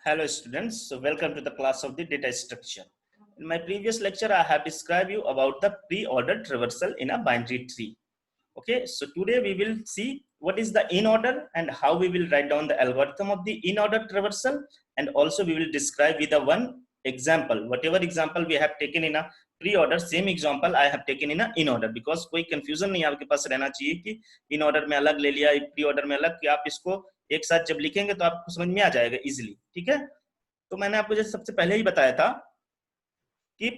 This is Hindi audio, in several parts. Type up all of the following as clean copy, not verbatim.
Hello students, so welcome to the class of the data structure. In my previous lecture, I have described you about the pre-ordered traversal in a binary tree. Okay, so today we will see what is the in-order and how we will write down the algorithm of the in-order traversal, and also we will describe with a one example. Whatever example we have taken in a pre-order, same example I have taken in a in-order, because कोई confusion नहीं आपके पास रहना चाहिए कि in-order में अलग ले लिया, pre-order में अलग, कि आप इसको एक साथ जब लिखेंगे तो आपको समझ में आ जाएगा इजीली. ठीक है, तो मैंने आपको जैसे सबसे पहले ही बताया था कि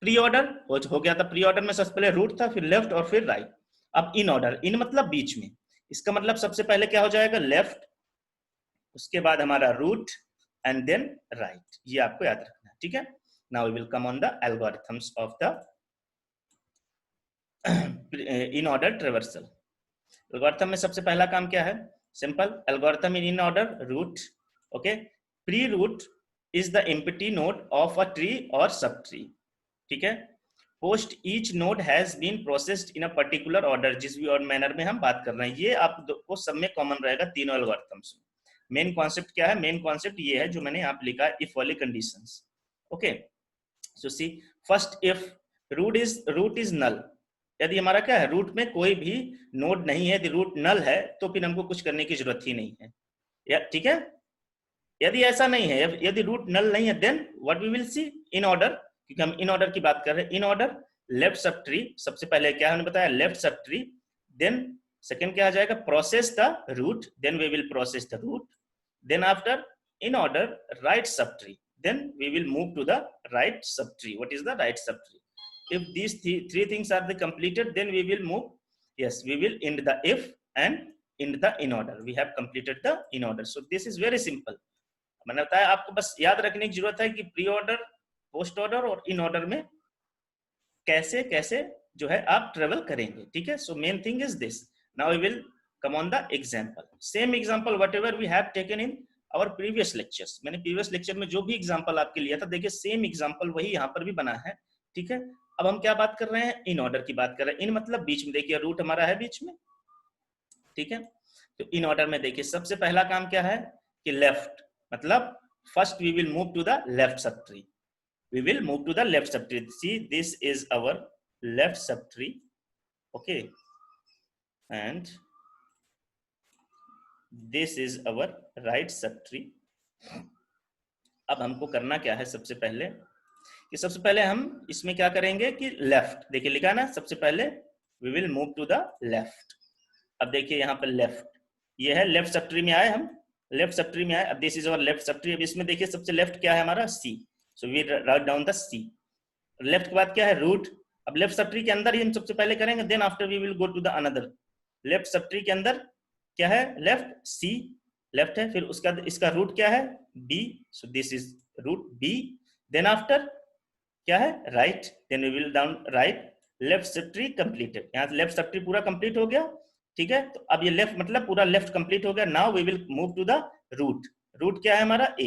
प्री ऑर्डर हो गया था. प्री ऑर्डर में सबसे पहले रूट था, फिर लेफ्ट और फिर राइट. अब इन ऑर्डर, इन मतलब बीच में, इसका मतलब सबसे पहले क्या हो जाएगा, लेफ्ट, उसके बाद हमारा रूट एंड देन राइट. ये आपको याद रखना है. ठीक है, now we will come on the algorithms of the in order traversal. Algorithm में सबसे पहला काम क्या है, simple. Algorithm in order root. Okay, pre root is the empty node of a tree or subtree. ठीक है, post each node has been processed in a particular order. जिस भी और मैनर में हम बात कर रहे हैं, ये आपको सब में कॉमन रहेगा तीनों एल्गोरिथम्स में. मेन कॉन्सेप्ट क्या है, मेन कॉन्सेप्ट ये है जो मैंने यहाँ पे लिखा है, इफ वाली conditions. Okay, so see first, if root is null. यदि हमारा क्या है, रूट में कोई भी नोड नहीं है, यदि रूट नल है तो फिर हमको कुछ करने की जरूरत ही नहीं है. ठीक है, यदि ऐसा नहीं है, यदि रूट नल नहीं है, then what we will see, in order, क्योंकि हम इन ऑर्डर की बात कर रहे हैं. इन ऑर्डर लेफ्ट सब ट्री, सबसे पहले क्या हमने बताया, लेफ्ट सब ट्री. देन सेकंड क्या आ जाएगा, process the root, then we will process the root. Then after in order right सब tree, then we will move to the right सब tree. What is the right सब tree? if these three things are the completed, then we will move, yes, we will end the if and end the in order. We have completed the in order. So this is very simple. मैंने बताया आपको बस याद रखने की जरूरत है कि प्री ऑर्डर, पोस्ट ऑर्डर और इन ऑर्डर में कैसे कैसे जो है आप ट्रेवल करेंगे. ठीक है, so main thing is this. Now we will come on the example, same example whatever we have taken in our previous lectures. मैंने प्रीवियस लेक्चर में जो भी एग्जांपल आपके लिया था, देखिए सेम एग्जांपल वही यहाँ पर भी बना है. ठीक है, अब हम क्या बात कर रहे हैं, इन ऑर्डर की बात कर रहे हैं. इन मतलब बीच में, देखिए रूट हमारा है बीच में. ठीक है, तो इन ऑर्डर में देखिए सबसे पहला काम क्या है कि लेफ्ट, मतलब first we will move to the left subtree. We will move to the left subtree. See, this is our left subtree. Okay, and this is our right subtree. अब हमको करना क्या है, सबसे पहले कि सबसे पहले हम इसमें क्या करेंगे कि लेफ्ट, देखिए लिखा ना, सबसे पहले we will move to the left. अब देखिए यहाँ पर लेफ्ट, ये है लेफ्ट सबट्री में आए, हम लेफ्ट सबट्री में आए. अब this is our left subtree. अब इसमें देखिए सबसे लेफ्ट क्या है हमारा, C. So we write down the C. Left के बाद क्या है, रूट. अब लेफ्ट सबट्री के अंदर ही हम सबसे पहले करेंगे, then after we will go to the another. Left subtree के अंदर क्या है, लेफ्ट, सी लेफ्ट है, फिर उसका इसका रूट क्या है, B. So this is root B. Then after क्या है, right, then we will down right. Left subtree completed. यहाँ लेफ्ट सबट्री पूरा कंप्लीट हो गया. ठीक है, तो अब ये लेफ्ट मतलब पूरा लेफ्ट कंप्लीट हो गया. Now we will move to the root. Root क्या है हमारा, A.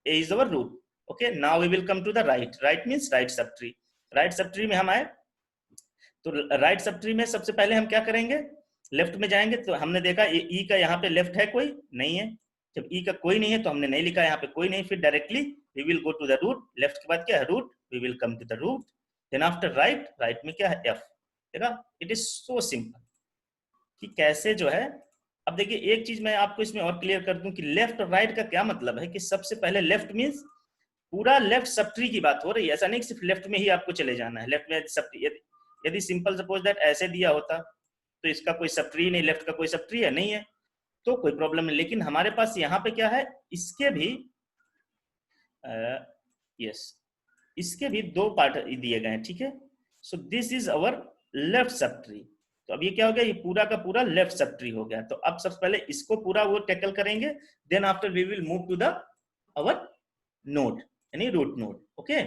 A is our root. Okay, now we will come to the right. Right means right sub tree. Right sub tree में हम आए, तो राइट सब ट्री में सबसे पहले हम क्या करेंगे, लेफ्ट में जाएंगे. तो हमने देखा ई का यहाँ पे लेफ्ट है, कोई नहीं है. जब ई का कोई नहीं है तो हमने नहीं लिखा यहाँ पे कोई नहीं, फिर directly we will go to the root. Left के बाद क्या है, root, we will come to the root. Then after right, right में क्या है, एफ. देखा, इट इज सो सिंपल कि कैसे जो है. अब देखिए एक चीज मैं आपको इसमें और क्लियर कर दूं कि लेफ्ट और राइट का क्या मतलब है, कि सबसे पहले लेफ्ट मींस पूरा लेफ्ट सब ट्री की बात हो रही है. ऐसा नहीं कि सिर्फ लेफ्ट में ही आपको चले जाना है. लेफ्ट में सब ट्री, यदि सिंपल सपोज दैट ऐसे दिया होता तो इसका कोई सब ट्री नहीं, लेफ्ट का कोई सब ट्री है नहीं है, तो कोई प्रॉब्लम नहीं. लेकिन हमारे पास यहाँ पे क्या है, इसके भी यस, इसके भी दो पार्ट दिए गए हैं. ठीक है, सो this is our left sub tree. तो अब ये क्या हो गया, ये पूरा का पूरा लेफ्ट सब ट्री हो गया. तो अब सबसे पहले इसको पूरा वो टैकल करेंगे. Then after we will move to the our node, यानी root node. Okay,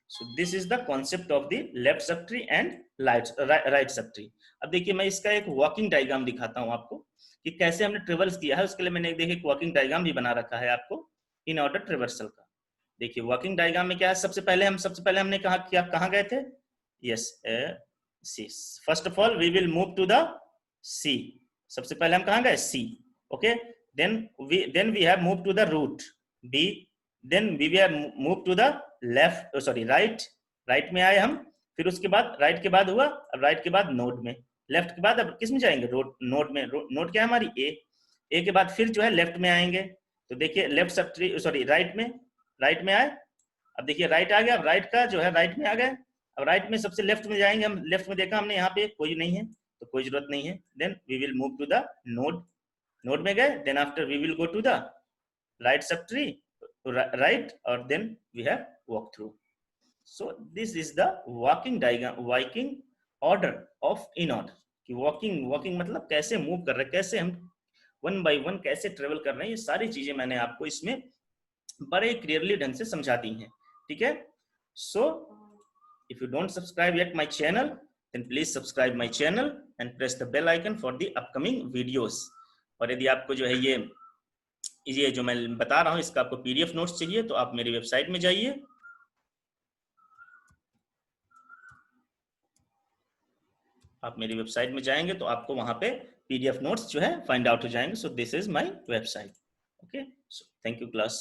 so this is the concept of the left sub tree and right sub tree. अब देखिए मैं इसका एक वॉकिंग डायग्राम दिखाता हूँ आपको कि कैसे हमने ट्रेवर्स किया है. उसके लिए मैंने देखिए एक वॉकिंग डायग्राम भी बना रखा है आपको इन ऑर्डर ट्रेवर्सल का. देखिए वॉकिंग डायग्राम में क्या है, सबसे पहले हमने कहाँ गए थे, yes, C. First of all, we will move to the C. सबसे पहले हम कहाँ गए, C. Okay. Then we have moved to the root B. Then we were move to the left, sorry right, right में आए हम, फिर उसके बाद राइट के बाद हुआ, अब राइट के बाद नोड में, लेफ्ट के बाद अब किस में जाएंगे, नोड में, नोड क्या है हमारी ए के बाद फिर जो है लेफ्ट में आएंगे, तो देखिए left sub tree, sorry right में आए, अब देखिए राइट आ गया, अब राइट का जो है राइट में आ गए, अब राइट में सबसे लेफ्ट में जाएंगे हम, लेफ्ट में देखा हमने यहाँ पे कोई नहीं है तो कोई जरूरत नहीं है, then we will move to the node, node में गए, then after we will go to the right सब tree, right, or then we have walk through. So this is the walking diagram, walking order of in order, कि walking मतलब कैसे मूव कर रहे हैं, कैसे हम वन बाय वन कैसे ट्रेवल कर रहे हैं, ये सारी चीजें मैंने आपको इसमें बड़े क्लियरली ढंग से समझा दी हैं, ठीक है। So if you don't subscribe yet my channel, then please subscribe my channel and press the bell icon for the upcoming videos. और यदि आपको जो है ये जो मैं बता रहा हूं इसका आपको पीडीएफ नोट्स चाहिए तो आप मेरी वेबसाइट में जाइए, आप मेरी वेबसाइट में जाएंगे तो आपको वहां पे पीडीएफ नोट्स जो है फाइंड आउट हो जाएंगे। सो this is my website. Okay, so thank you class.